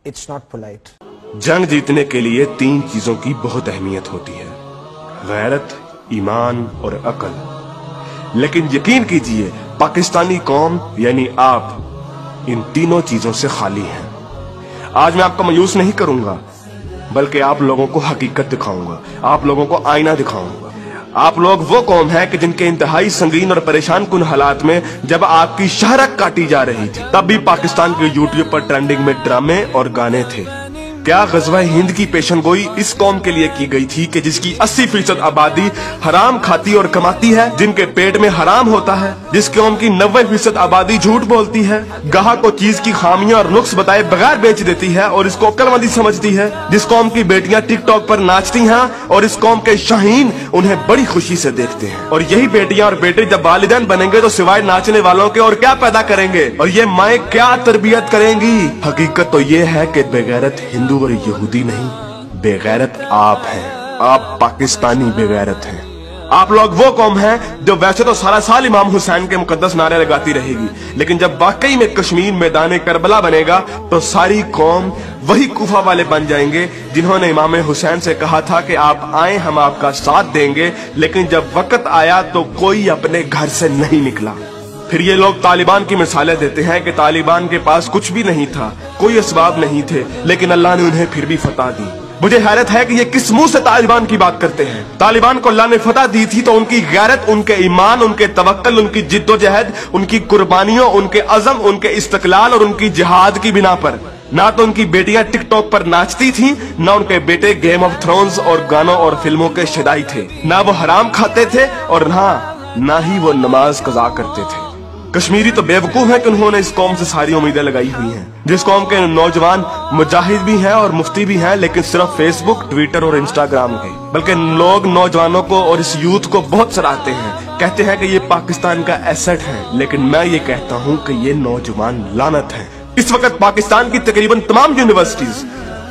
It's not polite. जंग जीतने के लिए 3 चीजों की बहुत अहमियत होती है, गैरत, ईमान और अकल। लेकिन यकीन कीजिए पाकिस्तानी कौम यानी आप इन तीनों चीजों से खाली हैं। आज मैं आपको मायूस नहीं करूंगा, बल्कि आप लोगों को हकीकत दिखाऊंगा, आप लोगों को आईना दिखाऊंगा। आप लोग वो कौम है कि जिनके इंतहाई संगीन और परेशान कुन हालात में जब आपकी शहरत काटी जा रही थी, तब भी पाकिस्तान के यूट्यूब पर ट्रेंडिंग में ड्रामे और गाने थे। क्या गज़वा हिंद की पेशनगोई इस कौम के लिए की गई थी कि जिसकी 80% आबादी हराम खाती और कमाती है, जिनके पेट में हराम होता है, जिस कौम की 90% आबादी झूठ बोलती है, गाहक को चीज की खामियां और नुक्स बताए बगैर बेच देती है और इसको अक्लमंदी समझती है, जिस कौम की बेटियां टिकटॉक पर नाचती हैं और इस कौम के शाहीन उन्हें बड़ी खुशी से देखते हैं। और यही बेटियां और बेटे जब वालिदैन बनेंगे तो सिवाय नाचने वालों के और क्या पैदा करेंगे, और ये माएँ क्या तरबियत करेंगी। हकीकत तो ये है कि बेगैरत हिंदू और यहूदी नहीं, बेगैरत आप हैं। आप पाकिस्तानी बेगैरत हैं। आप लोग वो कौम हैं जो वैसे तो सारा साल इमाम हुसैन के मुकद्दस नारे लगाती रहेगी, लेकिन जब वाकई में कश्मीर मैदान करबला बनेगा तो सारी कौम वही कूफा वाले बन जाएंगे जिन्होंने इमाम हुसैन से कहा था कि आप आए हम आपका साथ देंगे, लेकिन जब वक्त आया तो कोई अपने घर से नहीं निकला। फिर ये लोग तालिबान की मिसालें देते हैं कि तालिबान के पास कुछ भी नहीं था, कोई असबाब नहीं थे, लेकिन अल्लाह ने उन्हें फिर भी फतह दी। मुझे हैरत है कि ये किस मुंह से तालिबान की बात करते हैं। तालिबान को अल्लाह ने फतह दी थी तो उनकी गैरत, उनके ईमान, उनके तवक्कल, उनकी जिद्दोजहद, उनकी कुर्बानियों, उनके अज़म, उनके इस्तक़लाल और उनकी जिहाद की बिना पर। ना तो उनकी बेटियां टिकटॉक पर नाचती थीं, ना उनके बेटे गेम ऑफ थ्रोन्स और गानों और फिल्मों के शदाई थे, ना वो हराम खाते थे और ना ही वो नमाज कज़ा करते थे। कश्मीरी तो बेवकूफ है कि उन्होंने इस कौम से सारी उम्मीदें लगाई हुई हैं, जिस कौम के नौजवान मुजाहिद भी हैं और मुफ्ती भी हैं, लेकिन सिर्फ फेसबुक, ट्विटर और इंस्टाग्राम के। बल्कि लोग नौजवानों को और इस यूथ को बहुत सराहते हैं, कहते हैं कि ये पाकिस्तान का एसेट है, लेकिन मैं ये कहता हूँ कि ये नौजवान लानत है। इस वक्त पाकिस्तान की तकरीबन तमाम यूनिवर्सिटीज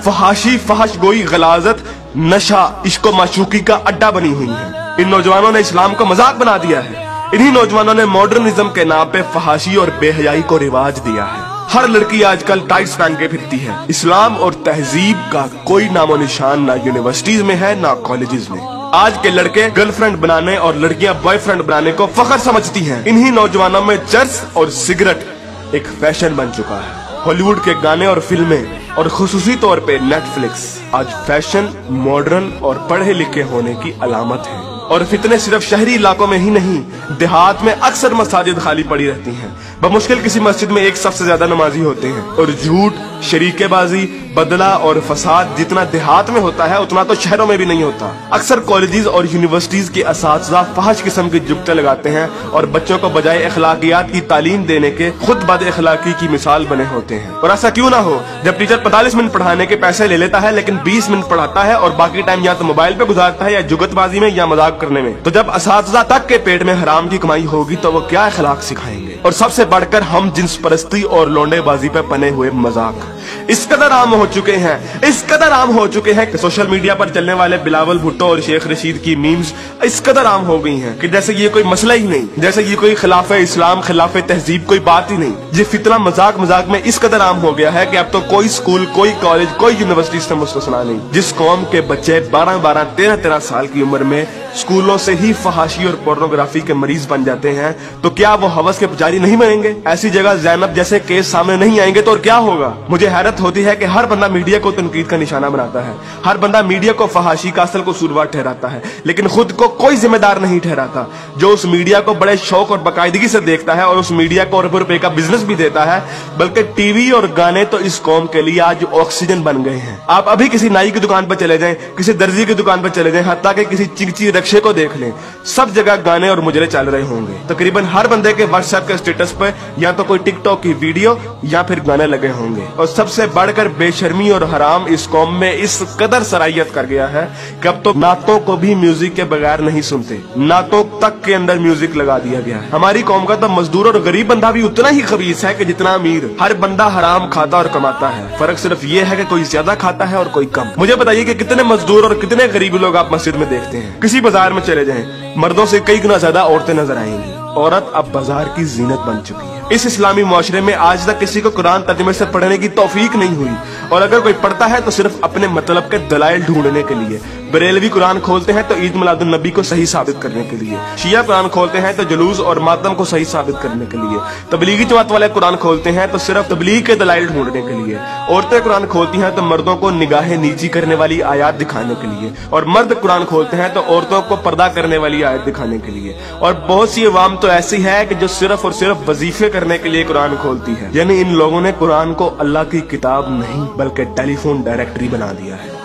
फहाशी, फहश गोई, गलाजत, नशा, इश्क माशूकी का अड्डा बनी हुई है। इन नौजवानों ने इस्लाम को मजाक बना दिया है। इन्हीं नौजवानों ने मॉडर्निज्म के नाम पे फहाशी और बेहयाई को रिवाज दिया है। हर लड़की आजकल टाइट्स पहन के फिरती है। इस्लाम और तहजीब का कोई नामो निशान ना यूनिवर्सिटीज में है ना कॉलेजेस में। आज के लड़के गर्लफ्रेंड बनाने और लड़कियां बॉयफ्रेंड बनाने को फख्र समझती हैं। इन्हीं नौजवानों में चर्स और सिगरेट एक फैशन बन चुका है। हॉलीवुड के गाने और फिल्में और खुसूसी तौर पे नेटफ्लिक्स आज फैशन, मॉडर्न और पढ़े लिखे होने की अलामत है। और फितने सिर्फ शहरी इलाकों में ही नहीं, देहात में अक्सर मसाजिद खाली पड़ी रहती हैं। बमुश्किल किसी मस्जिद में एक सबसे ज्यादा नमाजी होते हैं। और झूठ, शरीकेबाजी, बदला और फसाद जितना देहात में होता है उतना तो शहरों में भी नहीं होता। अक्सर कॉलेजेस और यूनिवर्सिटीज के असातिज़ा फहश किस्म की जुगतें लगाते हैं और बच्चों को बजाय अखलाकियात की तालीम देने के खुद बद अखलाकी की मिसाल बने होते हैं। और ऐसा क्यों ना हो जब टीचर 45 मिनट पढ़ाने के पैसे ले लेता है लेकिन 20 मिनट पढ़ाता है और बाकी टाइम या तो मोबाइल पे गुजारता है या जुगतबाजी में या मजाक करने में। तो जब असातिज़ा तक के पेट में हराम की कमाई होगी तो वो क्या अखलाक सिखाएंगे। और सबसे बढ़कर हम जिन्स परस्ती और लौंडेबाजी पे बने हुए मजाक इस कदर आम हो चुके हैं, इस कदर आम हो चुके हैं कि सोशल मीडिया पर चलने वाले बिलावल भुट्टो और शेख रशीद की मीम्स इस कदर आम हो गई हैं कि जैसे ये कोई मसला ही नहीं, जैसे ये कोई खिलाफे इस्लाम, खिलाफे तहजीब कोई बात ही नहीं। ये फितना मजाक मजाक में इस कदर आम हो गया है कि अब तो कोई स्कूल, कोई कॉलेज, कोई यूनिवर्सिटी से मुस्तस्ना नहीं। जिस कौम के बच्चे 12-12, 13-13 साल की उम्र में स्कूलों से ही फहाशी और पोर्नोग्राफी के मरीज बन जाते हैं, तो क्या वो हवस के पुजारी नहीं बनेंगे? ऐसी जगह ज़ैनब जैसे केस सामने नहीं आएंगे तो और क्या होगा? मुझे हैरत होती है कि हर बंदा मीडिया को तनकीद का निशाना बनाता है, हर बंदा मीडिया को फहाशी का असल कसूरवार ठहराता है, लेकिन खुद को कोई जिम्मेदार नहीं ठहराता जो उस मीडिया को बड़े शौक और बाकायदगी से देखता है और उस मीडिया को अरबों रुपए का बिजनेस भी देता है। बल्कि टीवी और गाने तो इस कौम के लिए आज ऑक्सीजन बन गए हैं। आप अभी किसी नाई की दुकान पर चले जाएं, किसी दर्जी की दुकान पर चले जाएं, हत्ता कि किसी चिंची रक्षे को देख लें, सब जगह गाने और मुजरे चल रहे होंगे। तकरीबन हर बंदे के व्हाट्सएप के स्टेटस पर या तो कोई टिकटॉक की वीडियो या फिर गाने लगे होंगे। और सबसे बढ़कर बेशर्मी और हराम इस कौम में इस कदर सराहियत कर गया है कि अब तो नातों को भी म्यूजिक के बगैर नहीं सुनते, नातों तक के अंदर म्यूजिक लगा दिया गया है। हमारी कौम का तो मजदूर और गरीब बंदा भी उतना ही खबीस है कि जितना अमीर। हर बंदा हराम खाता और कमाता है, फर्क सिर्फ ये है कि कोई ज्यादा खाता है और कोई कम। मुझे बताइए कि कितने मजदूर और कितने गरीब लोग आप मस्जिद में देखते हैं? किसी बाजार में चले जाएं, मर्दों से कई गुना ज्यादा औरतें नजर आएंगी। औरत अब बाजार की जीनत बन चुकी है। इस इस्लामी मुआशरे में आज तक किसी को कुरान तर्जुमे से पढ़ने की तौफीक नहीं हुई। और अगर कोई पढ़ता है तो सिर्फ अपने मतलब के दलाइल ढूंढने के लिए। बरेलवी कुरान खोलते हैं तो ईद मिलादुन नबी को सही साबित करने के लिए। शिया कुरान खोलते हैं तो जुलूस और मातम को सही साबित करने के लिए। तबलीगी जमात वाले कुरान खोलते हैं तो सिर्फ तबलीग के दलाइल ढूंढने के लिए। औरतें कुरान खोलती हैं तो मर्दों को निगाहें नीची करने वाली आयत दिखाने के लिए, और मर्द कुरान खोलते हैं तो औरतों को पर्दा करने वाली आयत दिखाने के लिए। और बहुत सी अवाम तो ऐसी है कि जो सिर्फ और सिर्फ वजीफे करने के लिए कुरान खोलती है। यानी इन लोगों ने कुरान को अल्लाह की किताब नहीं बल्कि टेलीफोन डायरेक्टरी बना दिया है।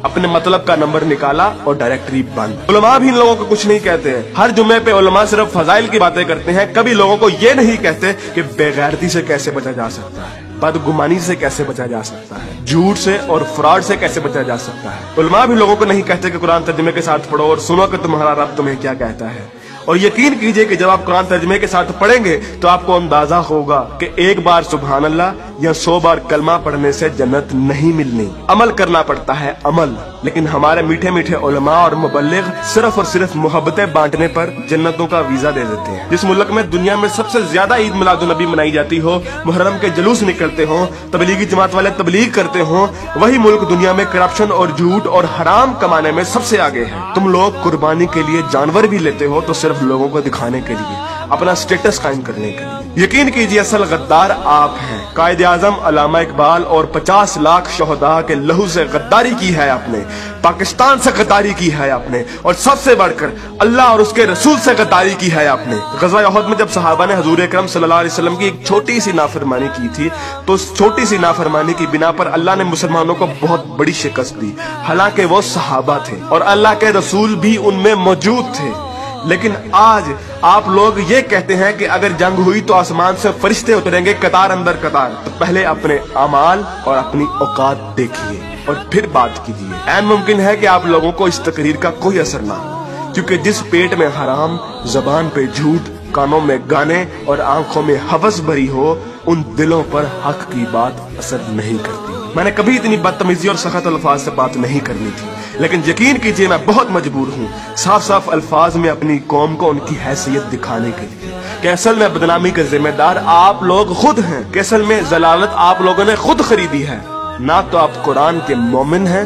अपने मतलब का नंबर निकाला और डायरेक्टरी बंद। उलमा भी इन लोगों को कुछ नहीं कहते हैं। हर जुम्मे पे उलमा सिर्फ फजाइल की बातें करते हैं, कभी लोगों को ये नहीं कहते कि बेगैरती से कैसे बचा जा सकता है, बदगुमानी से कैसे बचा जा सकता है, झूठ से और फ्रॉड से कैसे बचा जा सकता है। उलमा भी लोगों को नहीं कहते कि कुरान तर्जुमे के साथ पढ़ो और सुनो कि तुम्हारा रब तुम्हें क्या कहता है। और यकीन कीजिए कि जब आप कुरान तर्जुमे के साथ पढ़ेंगे तो आपको अंदाजा होगा कि एक बार सुभान अल्लाह या 100 बार कलमा पढ़ने से जन्नत नहीं मिलनी। अमल करना पड़ता है, अमल। लेकिन हमारे मीठे मीठे उलमा और मुबल्लिग सिर्फ और सिर्फ मोहब्बतें बांटने पर जन्नतों का वीजा दे देते हैं। जिस मुल्क में दुनिया में सबसे ज्यादा ईद मिलादुन नबी मनाई जाती हो, मुहर्रम के जुलूस निकलते हो, तबलीगी जमात वाले तबलीग करते हो, वही मुल्क दुनिया में करप्शन और झूठ और हराम कमाने में सबसे आगे है। तुम लोग कुर्बानी के लिए जानवर भी लेते हो तो सिर्फ लोगों को दिखाने के लिए, अपना स्टेटस कायम करने के लिए। यकीन कीजिए असल गद्दार आप हैं। कायदे आजम अल्लामा इकबाल और 50 लाख शोहदा के लहू से गद्दारी की है आपने, पाकिस्तान से गद्दारी की है आपने, और सबसे बढ़कर अल्लाह और उसके रसूल से गद्दारी की है आपने। ग़ज़वा उहद में जब सहाबा ने हुजूर अकरम सल्लल्लाहु अलैहि वसल्लम की एक छोटी सी नाफरमानी की थी तो उस छोटी सी नाफरमानी की बिना पर अल्लाह ने मुसलमानों को बहुत बड़ी शिकस्त दी। हालांकि वो सहाबा थे और अल्लाह के रसूल भी उनमें मौजूद थे। लेकिन आज आप लोग ये कहते हैं कि अगर जंग हुई तो आसमान से फरिश्ते उतरेंगे कतार अंदर कतार। तो पहले अपने अमाल और अपनी औकात देखिए और फिर बात कीजिए। ऐन मुमकिन है कि आप लोगों को इस तकरीर का कोई असर ना हो, क्योंकि जिस पेट में हराम, जबान पे झूठ, कानों में गाने और आंखों में हवस भरी हो, उन दिलों पर हक की बात असर नहीं करती। मैंने कभी इतनी बदतमीजी और सख्त अल्फाज से बात नहीं करनी थी, लेकिन यकीन कीजिए मैं बहुत मजबूर हूँ साफ साफ अल्फाज में अपनी कौम को उनकी हैसियत दिखाने के लिए कि असल में बदनामी के जिम्मेदार आप लोग खुद हैं, कि असल में जलालत आप लोगों ने खुद खरीदी है। ना तो आप कुरान के मोमिन हैं,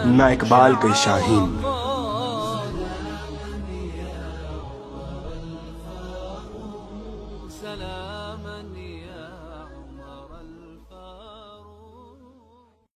ना इकबाल के शाहीन।